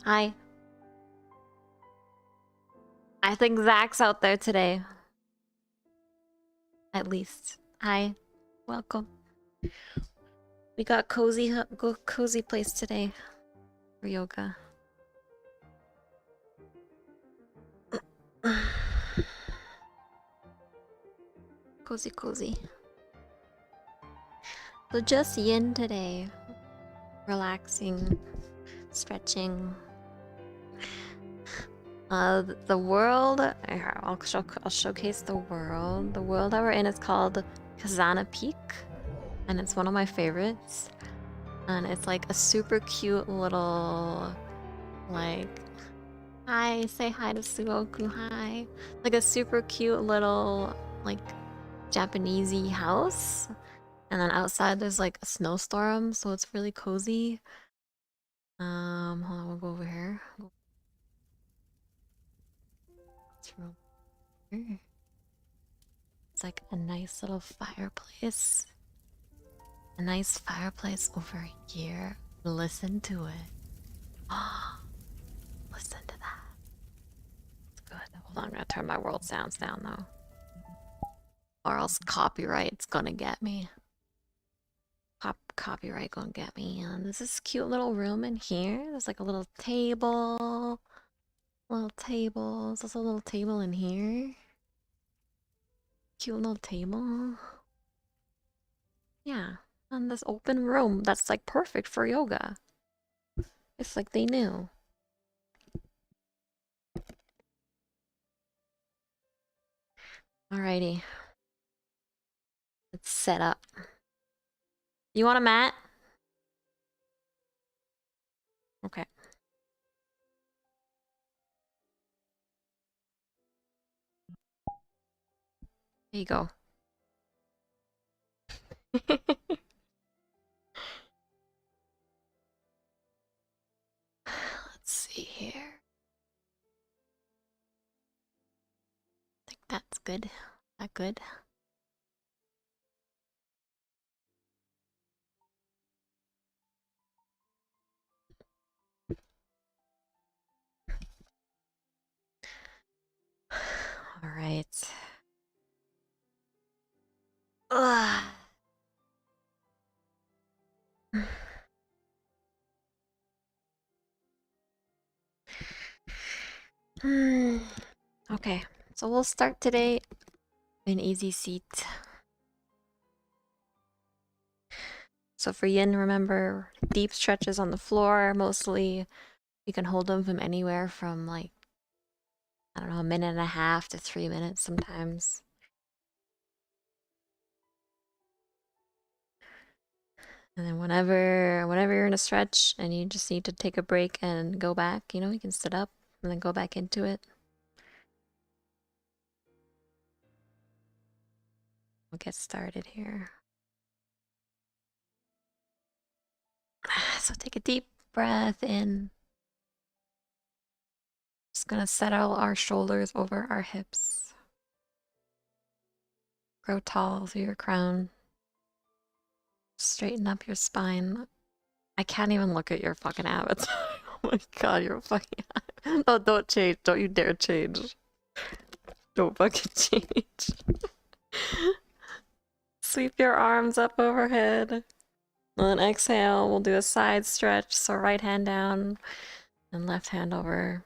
Hi. I think Zach's out there today. At least. Hi. Welcome. We got cozy place today for yoga. Cozy. So just yin today. Relaxing, stretching. The world. I'll showcase the world. The world that we're in is called Kazana Peak, and it's one of my favorites. And it's like a super cute little, like, hi, say hi to Suoku, hi. Like a super cute little, like, Japanesey house. And then outside there's like a snowstorm, so it's really cozy. Hold on, we'll go over here. It's like a nice little fireplace. A nice fireplace over here. Listen to it. Listen to that. It's good. Hold on, I'm gonna turn my world sounds down though. Or else copyright's gonna get me. Copyright gonna get me. And there's this cute little room in here. There's like a little table. Little tables. There's a little table in here. Cute little table. Yeah. And this open room that's like perfect for yoga. It's like they knew. Alrighty. Let's set up. You want a mat? Okay. Here you go. Let's see here. I think that's good. That good? All right. Ugh. Okay, so we'll start today in easy seat. So for yin, remember, deep stretches on the floor, mostly. You can hold them from anywhere from like, I don't know, a minute and a half to 3 minutes sometimes. And then whenever you're in a stretch and you just need to take a break and go back, you know, you can sit up and then go back into it. We'll get started here. So take a deep breath in. Just gonna settle our shoulders over our hips. Grow tall through your crown. Straighten up your spine. I can't even look at your fucking avatar. Oh my god, you're fucking. Oh, don't change. Don't you dare change. Don't fucking change. Sweep your arms up overhead. And then exhale, we'll do a side stretch. So right hand down and left hand over.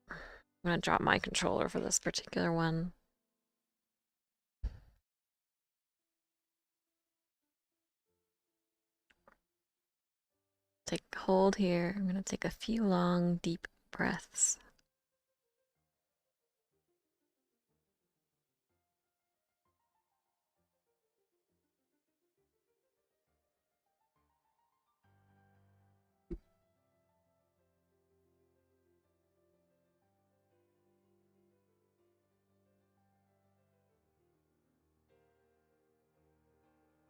I'm gonna drop my controller for this particular one. Take hold here. I'm gonna take a few long, deep breaths.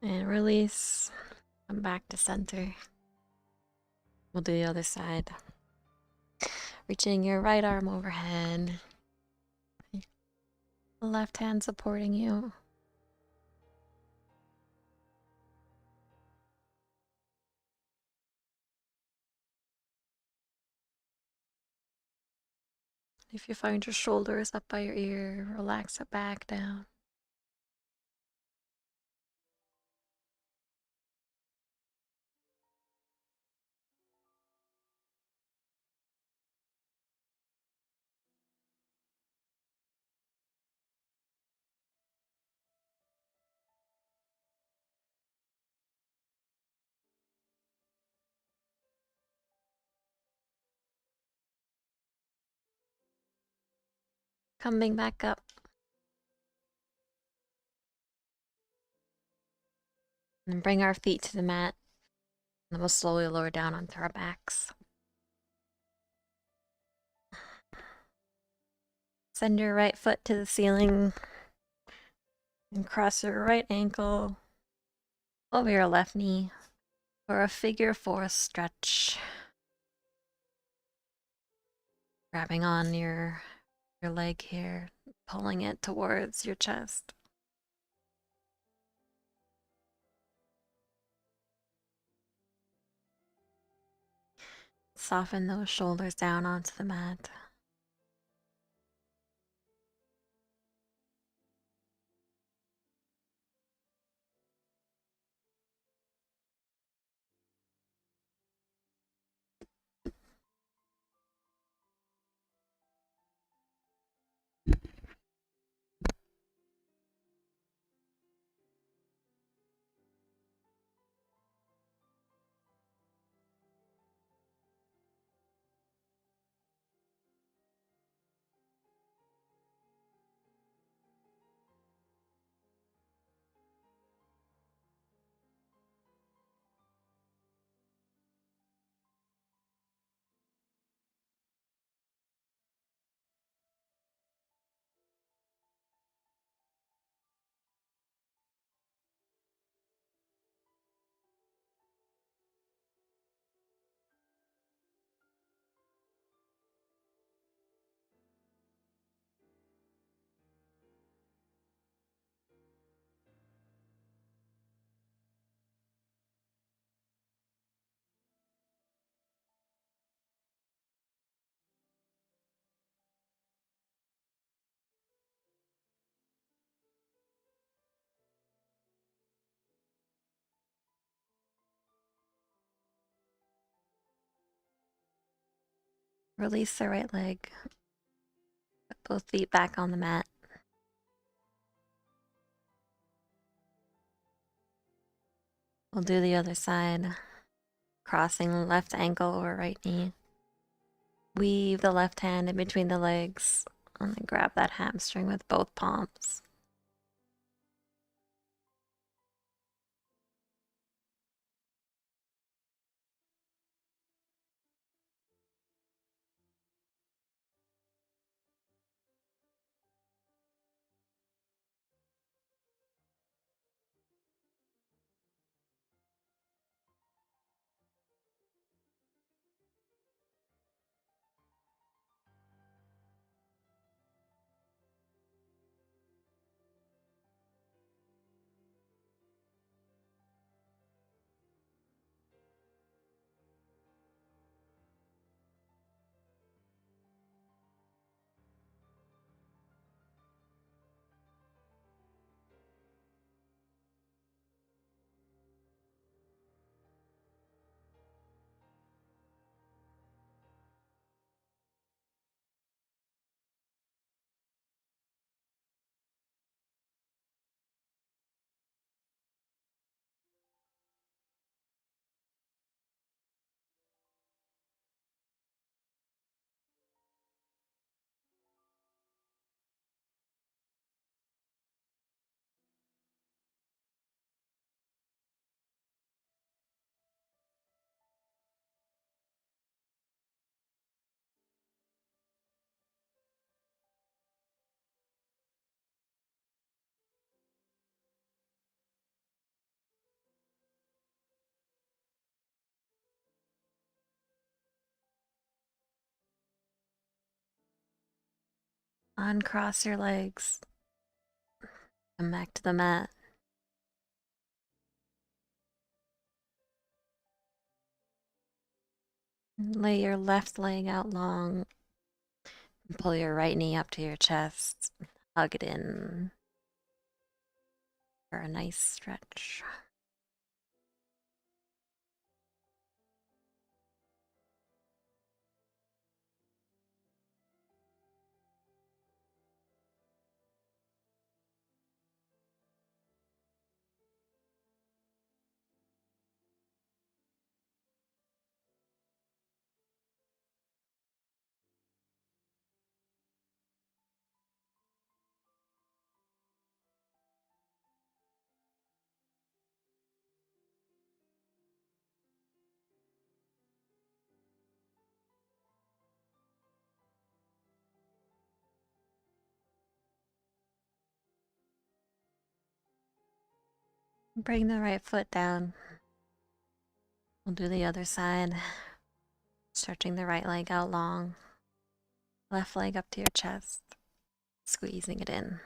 And release. Come back to center. We'll do the other side. Reaching your right arm overhead. The left hand supporting you. If you find your shoulders up by your ear, relax it back down. Coming back up. And bring our feet to the mat. And we'll slowly lower down onto our backs. Send your right foot to the ceiling and cross your right ankle over your left knee for a figure four stretch. Grabbing on your leg here, pulling it towards your chest. Soften those shoulders down onto the mat. Release the right leg. Put both feet back on the mat. We'll do the other side. Crossing left ankle over right knee. Weave the left hand in between the legs and then grab that hamstring with both palms. Uncross your legs. Come back to the mat. Lay your left leg out long. Pull your right knee up to your chest. Hug it in for a nice stretch. Bring the right foot down. We'll do the other side. Stretching the right leg out long. Left leg up to your chest. Squeezing it in.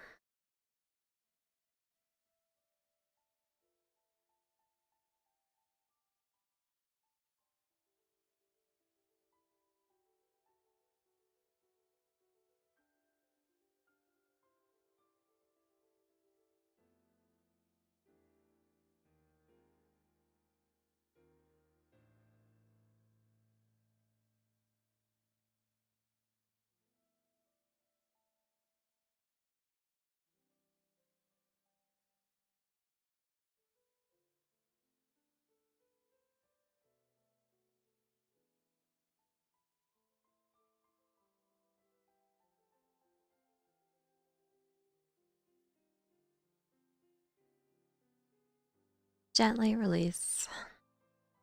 Gently release.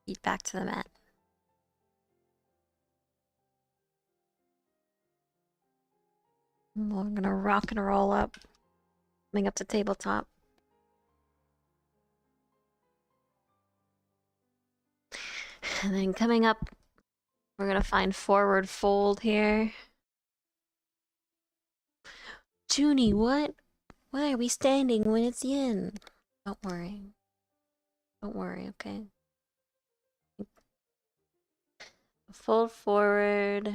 Feet back to the mat. We're gonna rock and roll up. Coming up to tabletop. And then coming up, we're gonna find forward fold here. Juni, what? Why are we standing when it's yin? Don't worry. Don't worry, okay? Fold forward.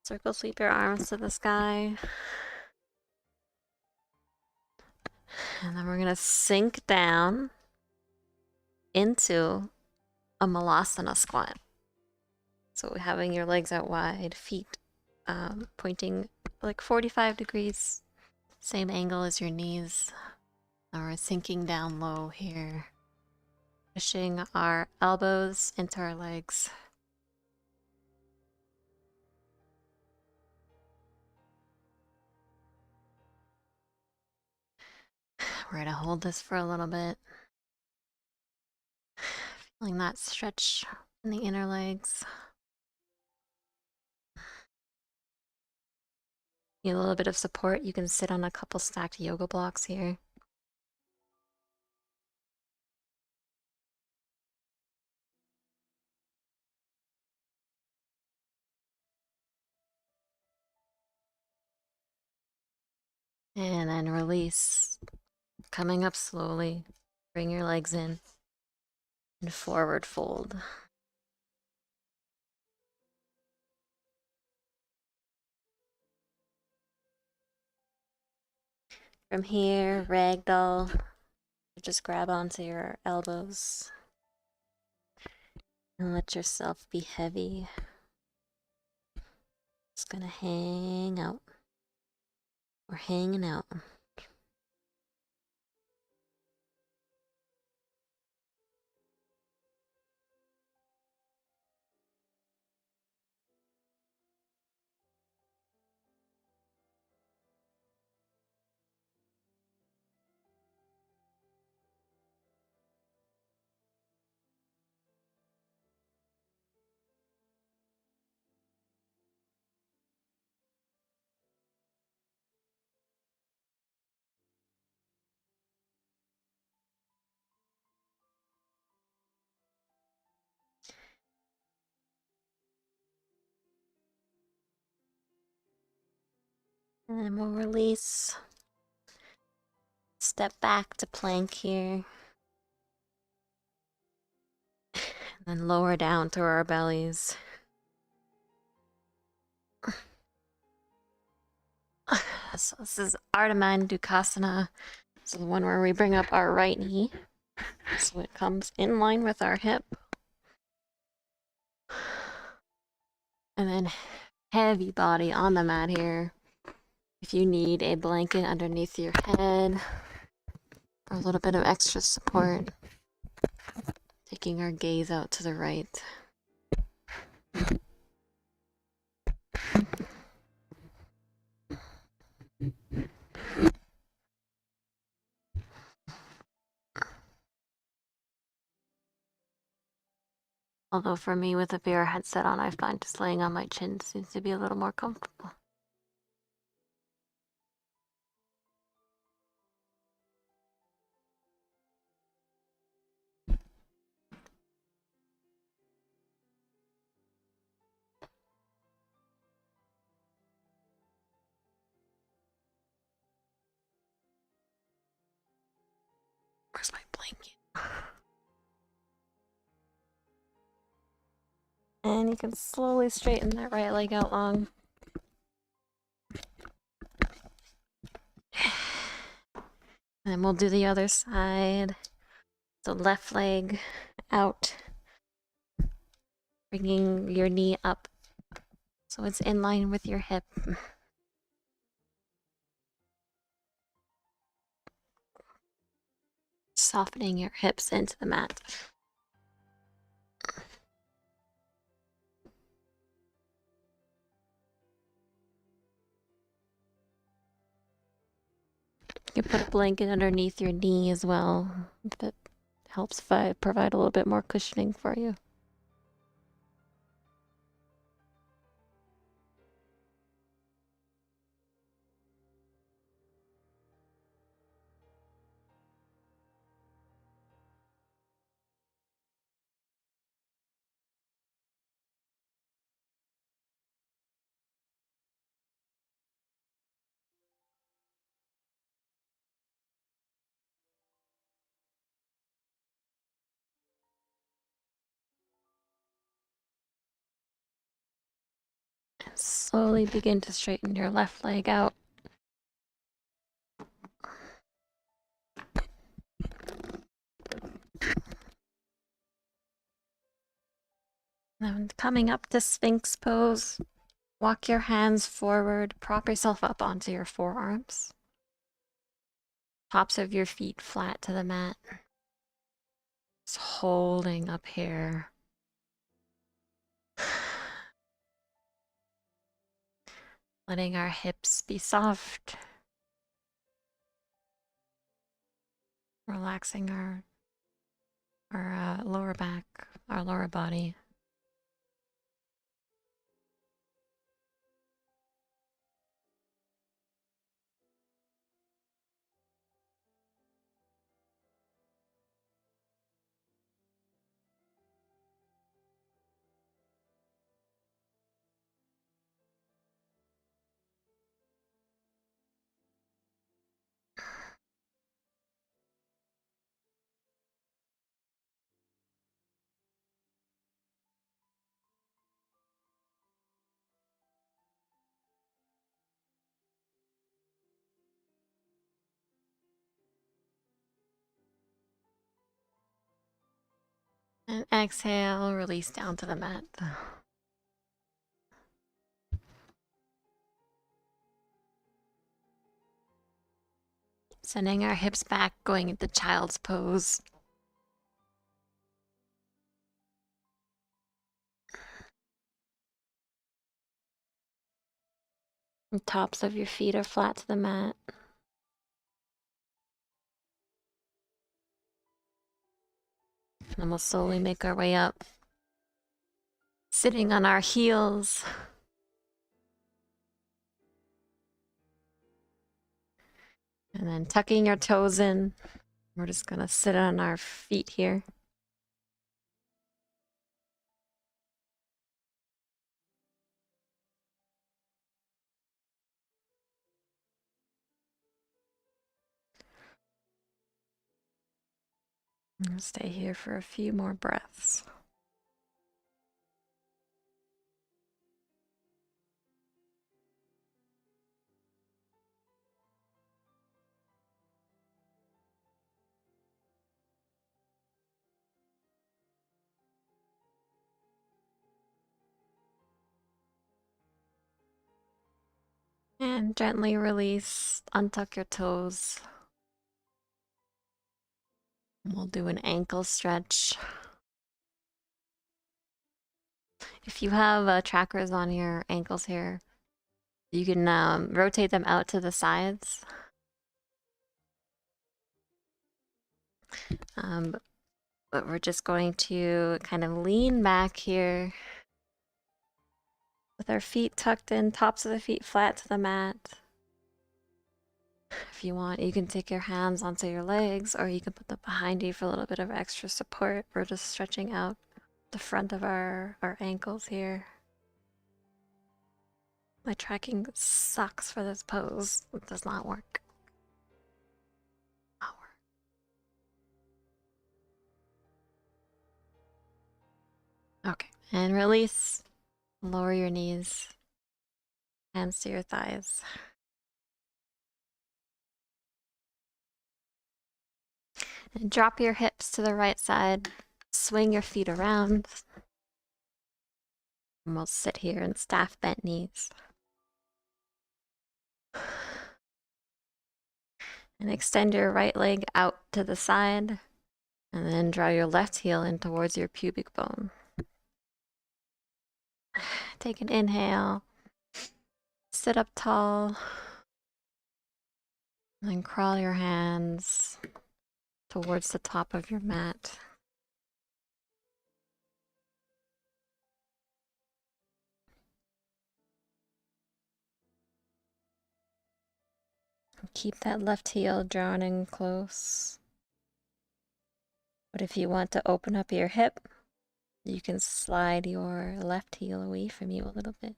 Circle sweep your arms to the sky. And then we're gonna sink down into a malasana squat. So having your legs out wide, feet pointing like 45 degrees, same angle as your knees. Now we're sinking down low here, pushing our elbows into our legs. We're gonna hold this for a little bit. Feeling that stretch in the inner legs. Need a little bit of support. You can sit on a couple stacked yoga blocks here. And then release. Coming up slowly. Bring your legs in. And forward fold. From here, ragdoll. Just grab onto your elbows. And let yourself be heavy. Just gonna hang out. We're hanging out. And then we'll release. Step back to plank here. And then lower down to our bellies. So this is Ardha Dukasana. This is the one where we bring up our right knee so it comes in line with our hip. And then heavy body on the mat here. If you need a blanket underneath your head for a little bit of extra support, taking our gaze out to the right. Although for me, with a VR headset on, I find just laying on my chin seems to be a little more comfortable. Where's my blanket? And you can slowly straighten that right leg out long. And we'll do the other side. So left leg out, bringing your knee up so it's in line with your hip. Softening your hips into the mat. You can put a blanket underneath your knee as well, if it helps provide a little bit more cushioning for you. And slowly begin to straighten your left leg out. Now coming up to Sphinx pose, walk your hands forward, prop yourself up onto your forearms. Tops of your feet flat to the mat. Just holding up here. Letting our hips be soft. Relaxing our lower back, our lower body. And exhale, release down to the mat. Sending our hips back, going into child's pose. The tops of your feet are flat to the mat. And we'll slowly make our way up. Sitting on our heels. And then tucking your toes in. We're just gonna sit on our feet here. And stay here for a few more breaths. And gently release, untuck your toes. We'll do an ankle stretch. If you have chakras on your ankles here, you can rotate them out to the sides. But we're just going to kind of lean back here with our feet tucked in, tops of the feet flat to the mat. If you want, you can take your hands onto your legs, or you can put them behind you for a little bit of extra support. We're just stretching out the front of our ankles here. My tracking sucks for this pose. It does not work. Not work. Okay, and release. Lower your knees. Hands to your thighs. And drop your hips to the right side. Swing your feet around. And we'll sit here in staff bent knees. And extend your right leg out to the side. And then draw your left heel in towards your pubic bone. Take an inhale. Sit up tall. And then crawl your hands towards the top of your mat. Keep that left heel drawn in close. But if you want to open up your hip, you can slide your left heel away from you a little bit.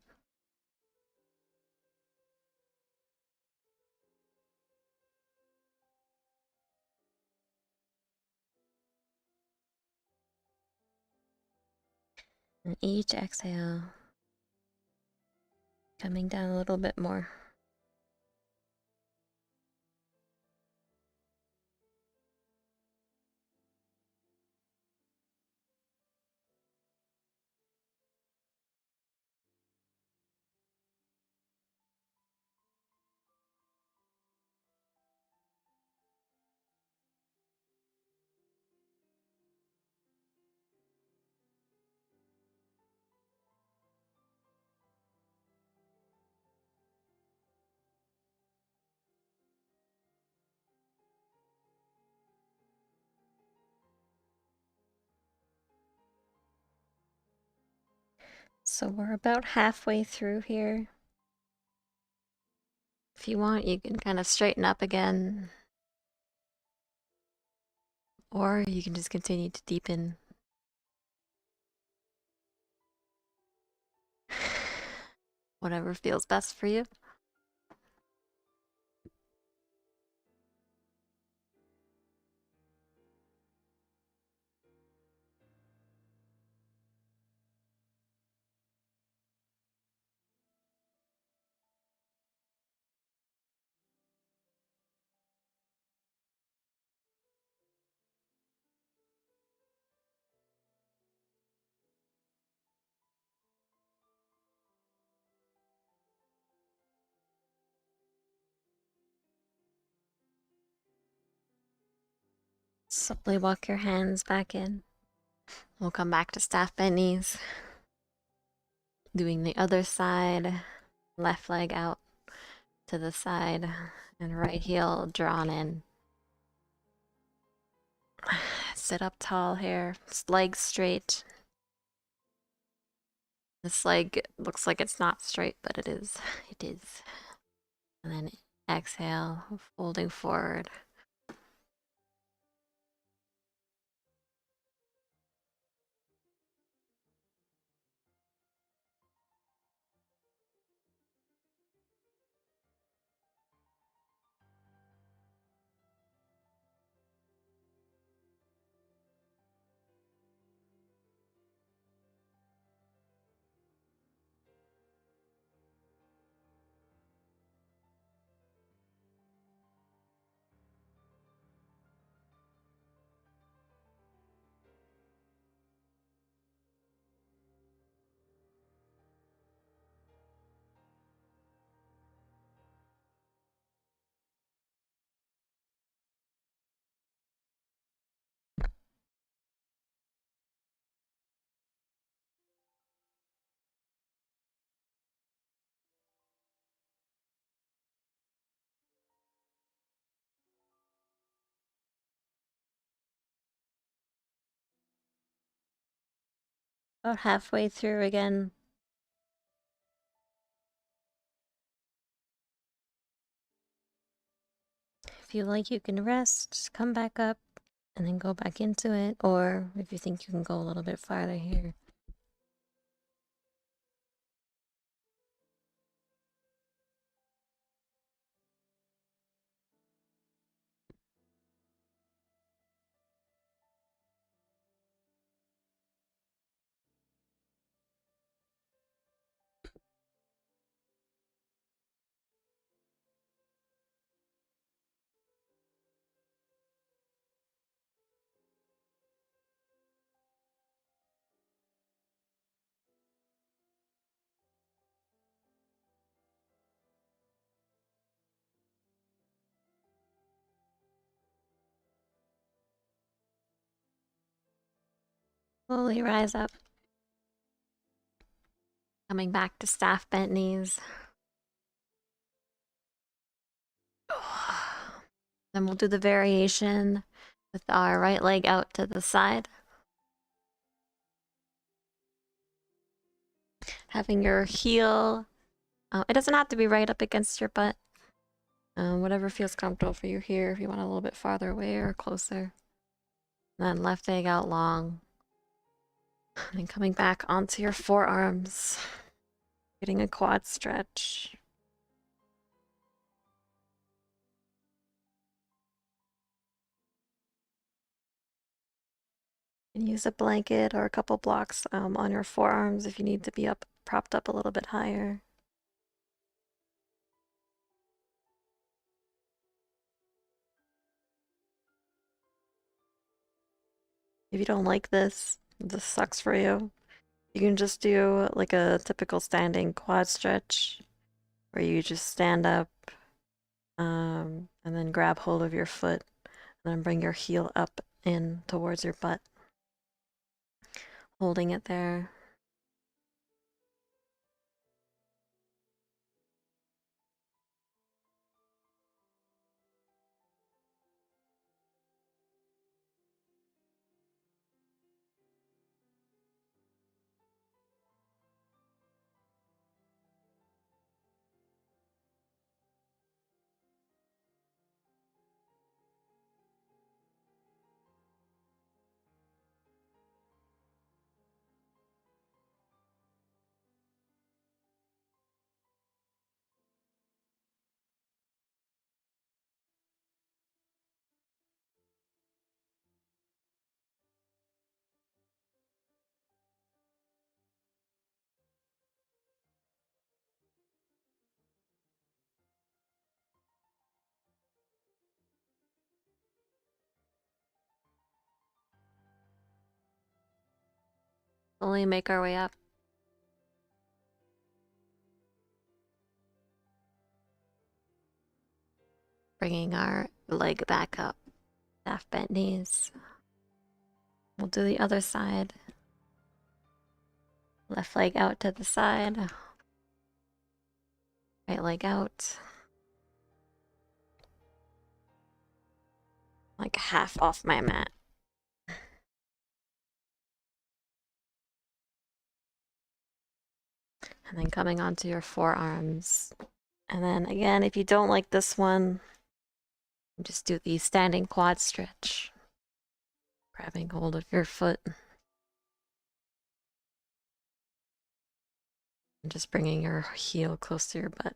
And each exhale, coming down a little bit more. So we're about halfway through here. If you want, you can kind of straighten up again. Or you can just continue to deepen. Whatever feels best for you. Slowly walk your hands back in. We'll come back to staff bent knees. Doing the other side. Left leg out to the side. And right heel drawn in. Sit up tall here. Legs straight. This leg looks like it's not straight, but it is. It is. And then exhale, folding forward. About halfway through again. If you like, you can rest, come back up, and then go back into it. Or if you think you can go a little bit farther here. Slowly rise up. Coming back to staff bent knees. Then we'll do the variation with our right leg out to the side. Having your heel, it doesn't have to be right up against your butt. Whatever feels comfortable for you here, if you want a little bit farther away or closer. And then left leg out long. And then coming back onto your forearms. Getting a quad stretch. And use a blanket or a couple blocks on your forearms if you need to be up, propped up a little bit higher. If you don't like this sucks for you. You can just do like a typical standing quad stretch where you just stand up and then grab hold of your foot and then bring your heel up in towards your butt, holding it there. Slowly make our way up. Bringing our leg back up, half bent knees. We'll do the other side. Left leg out to the side. Right leg out. Like half off my mat. And then coming onto your forearms. And then again, if you don't like this one, just do the standing quad stretch. Grabbing hold of your foot. And just bringing your heel close to your butt.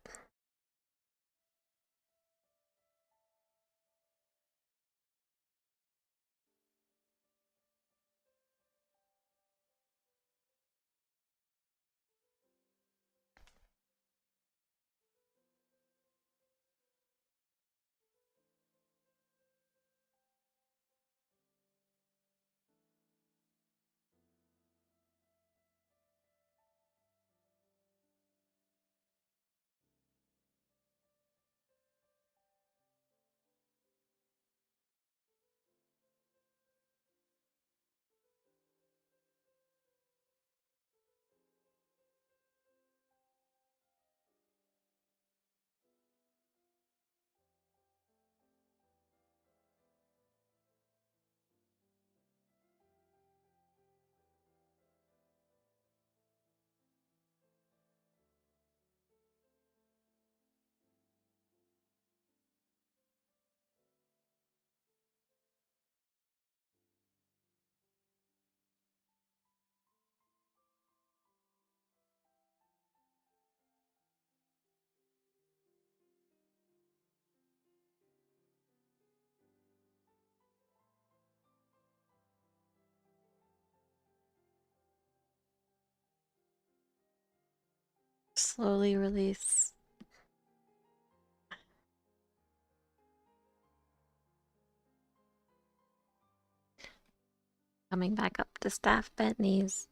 Slowly release. Coming back up to staff bent knees.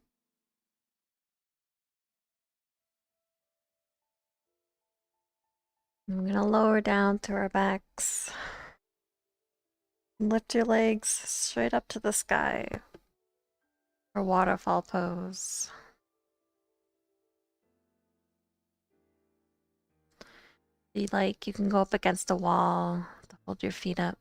I'm gonna lower down to our backs. Lift your legs straight up to the sky for waterfall pose. If you like, you can go up against a wall to hold your feet up.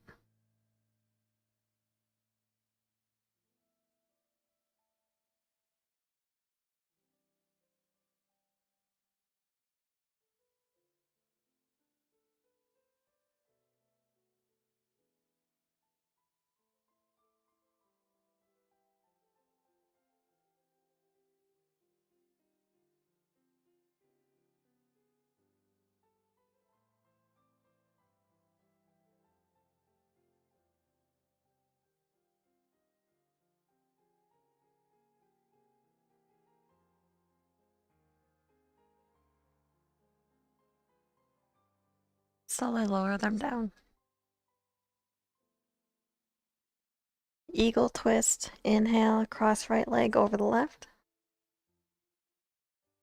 Slowly lower them down. Eagle twist. Inhale, cross right leg over the left.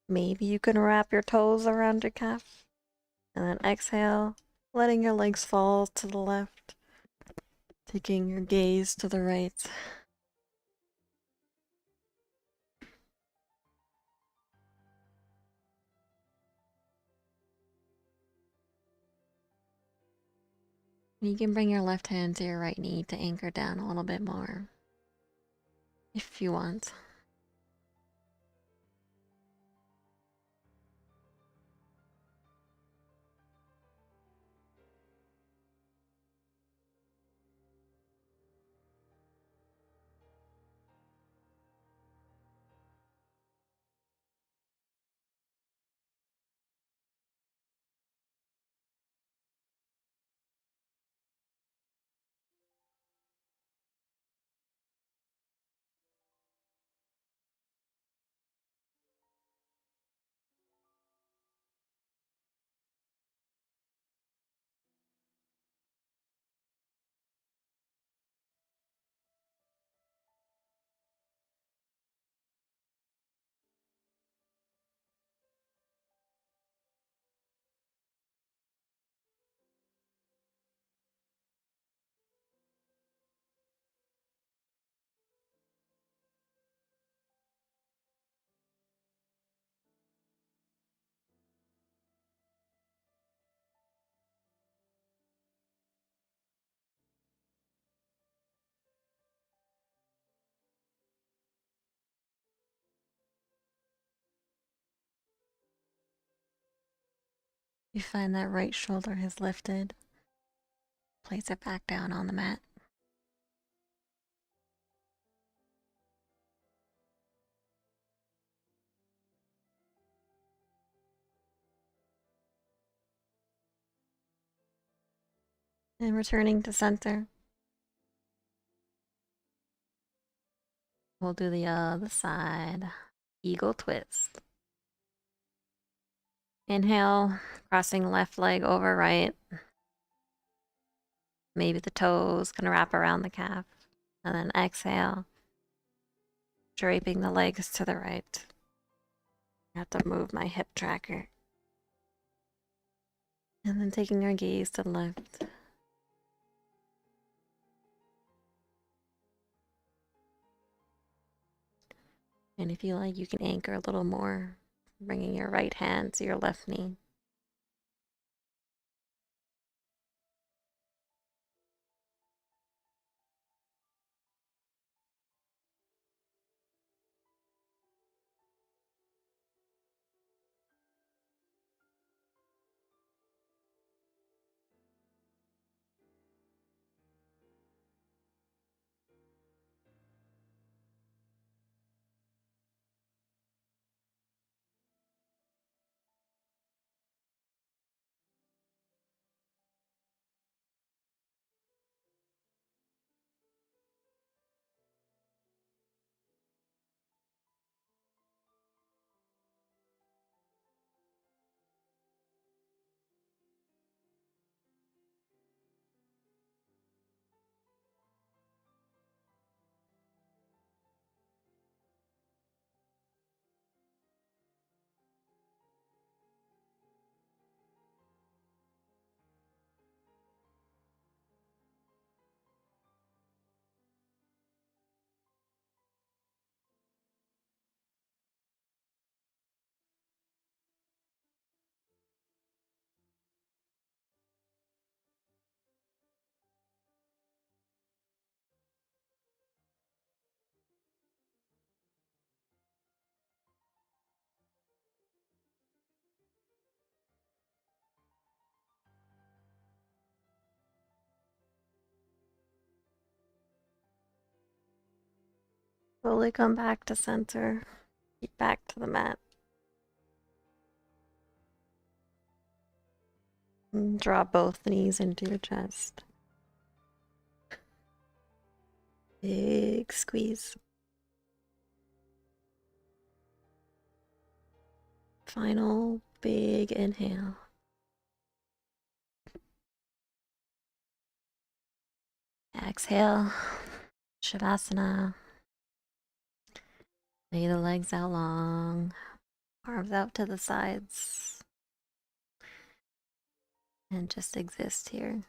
Maybe you can wrap your toes around your calf. And then exhale, letting your legs fall to the left. Taking your gaze to the right. You can bring your left hand to your right knee to anchor down a little bit more, if you want. You find that right shoulder has lifted. Place it back down on the mat. And returning to center. We'll do the other side. Eagle twist. Inhale, crossing left leg over right. Maybe the toes can wrap around the calf. And then exhale, draping the legs to the right. I have to move my hip tracker. And then taking our gaze to the left. And if you like, you can anchor a little more, bringing your right hand to your left knee. Slowly come back to center. Keep back to the mat. And drop both knees into your chest. Big squeeze. Final big inhale. Exhale. Shavasana. Lay the legs out long. Arms out to the sides. And just exist here.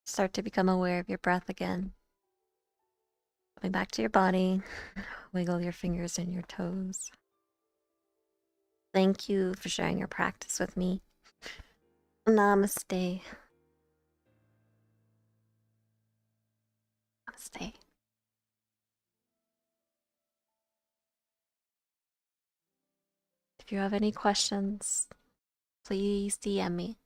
Start to become aware of your breath again. Coming back to your body. Wiggle your fingers and your toes. Thank you for sharing your practice with me. Namaste. Namaste. If you have any questions, please DM me.